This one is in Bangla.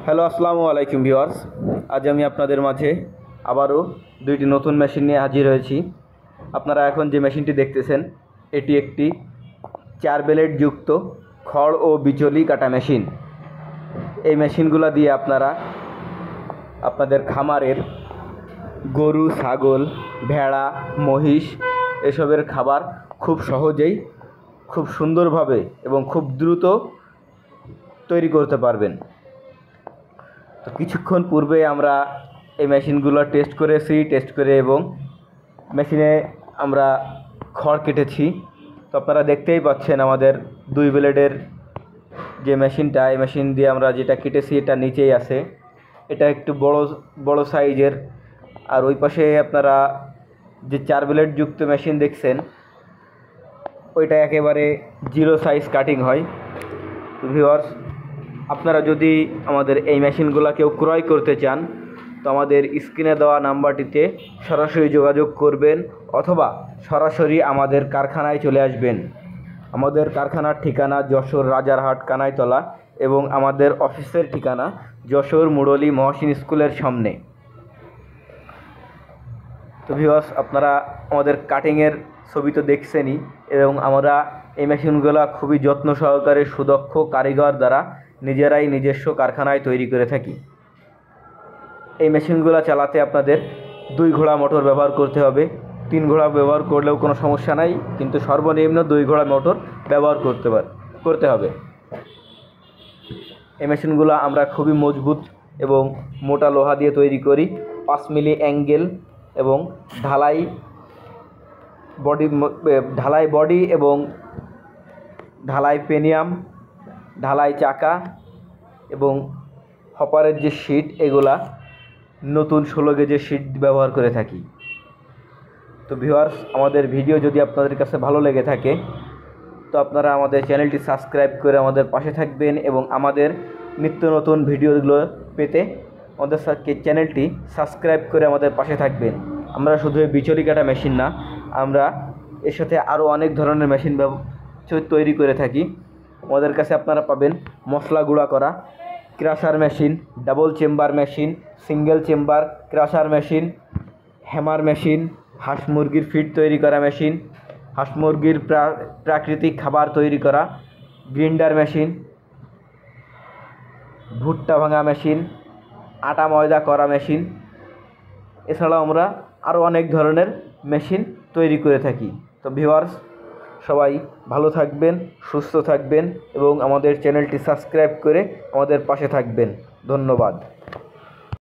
হ্যালো, আসসালামু আলাইকুম ভিউয়ার্স। আজ আমি আপনাদের মাঝে আবারও দুইটি নতুন মেশিন নিয়ে হাজির হয়েছি। আপনারা এখন যে মেশিনটি দেখতেছেন এটি একটি 4 ব্লেড যুক্ত খড় ও বিচলি কাটা মেশিন। এই মেশিনগুলো দিয়ে আপনারা আপনাদের খামারের গরু, ছাগল, ভেড়া, মহিষ এসবের খাবার খুব সহজেই, খুব সুন্দরভাবে এবং খুব দ্রুত তৈরি করতে পারবেন। তো কিছুক্ষণ পূর্বে আমরা এই মেশিনগুলো টেস্ট করে এবং মেশিনে আমরা খড় কেটেছি। তো আপনারা দেখতেই পাচ্ছেন আমাদের 2 ব্লেডের যে মেশিনটা, এই মেশিন দিয়ে আমরা যেটা কেটেছি এটা নিচেই আছে। এটা একটু বড় সাইজের। আর ওই পাশে আপনারা যে 4 ব্লেড যুক্ত মেশিন দেখছেন ওইটা একেবারে 0 সাইজ কাটিং হয়। তো ভিউয়ার্স, আপনারা যদি আমাদের এই মেশিনগুলো কেউ ক্রয় করতে চান তো আমাদের স্ক্রিনে দেওয়া নাম্বারটিতে সরাসরি যোগাযোগ করবেন অথবা সরাসরি আমাদের কারখানায় চলে আসবেন। আমাদের কারখানার ঠিকানা যশোর রাজারহাট কানাইতলা এবং আমাদের অফিসের ঠিকানা যশোর মুরলী মহসিন স্কুলের সামনে। তো ভিউয়ার্স, আপনারা আমাদের কাটিংয়ের ছবি তো দেখছেনই এবং আমরা এই মেশিনগুলো খুবই যত্ন সহকারে সুদক্ষ কারিগর দ্বারা নিজেরাই নিজস্ব কারখানায় তৈরি করে থাকি। এই মেশিনগুলো চালাতে আপনাদের 2 ঘোড়া মোটর ব্যবহার করতে হবে। 3 ঘোড়া ব্যবহার করলেও কোনো সমস্যা নাই, কিন্তু সর্বনিম্ন 2 ঘোড়া মোটর ব্যবহার করতে হবে। এই মেশিনগুলো আমরা খুবই মজবুত এবং মোটা লোহা দিয়ে তৈরি করি। 5 মিলি অ্যাঙ্গেল এবং ঢালাই বডি এবং ঢালাই পেনিয়াম, ঢালাই চাকা এবং হপারের যে শিট, এগুলা নতুন 16 গেজের শিট ব্যবহার করে থাকি। তো ভিউয়ার্স, আমাদের ভিডিও যদি আপনাদের কাছে ভালো লেগে থাকে তো আপনারা আমাদের চ্যানেলটি সাবস্ক্রাইব করে আমাদের পাশে থাকবেন এবং আমাদের নিত্য নতুন ভিডিওগুলো পেতে আমাদের চ্যানেলটি সাবস্ক্রাইব করে আমাদের পাশে থাকবেন। আমরা শুধু বিচলি কাটা মেশিন না, আমরা এর সাথে আরও অনেক ধরনের মেশিন তৈরি করে থাকি। আমাদের কাছে আপনারা পাবেন মশলা গুঁড়া করা crusher machine, double chamber machine, single chamber crusher machine, hammer machine, হাঁস মুরগির ফিড তৈরি করা মেশিন, হাঁস মুরগির প্রাকৃতিক খাবার তৈরি করা গ্রিন্ডার মেশিন, ভুট্টা ভাঙা মেশিন, আটা ময়দা করা মেশিন। এছাড়াও আমরা আরও অনেক ধরনের মেশিন তৈরি করে থাকি। তো ভিউয়ার্স, সবাই ভালো থাকবেন, সুস্থ থাকবেন এবং আমাদের চ্যানেলটি সাবস্ক্রাইব করে আমাদের পাশে থাকবেন। ধন্যবাদ।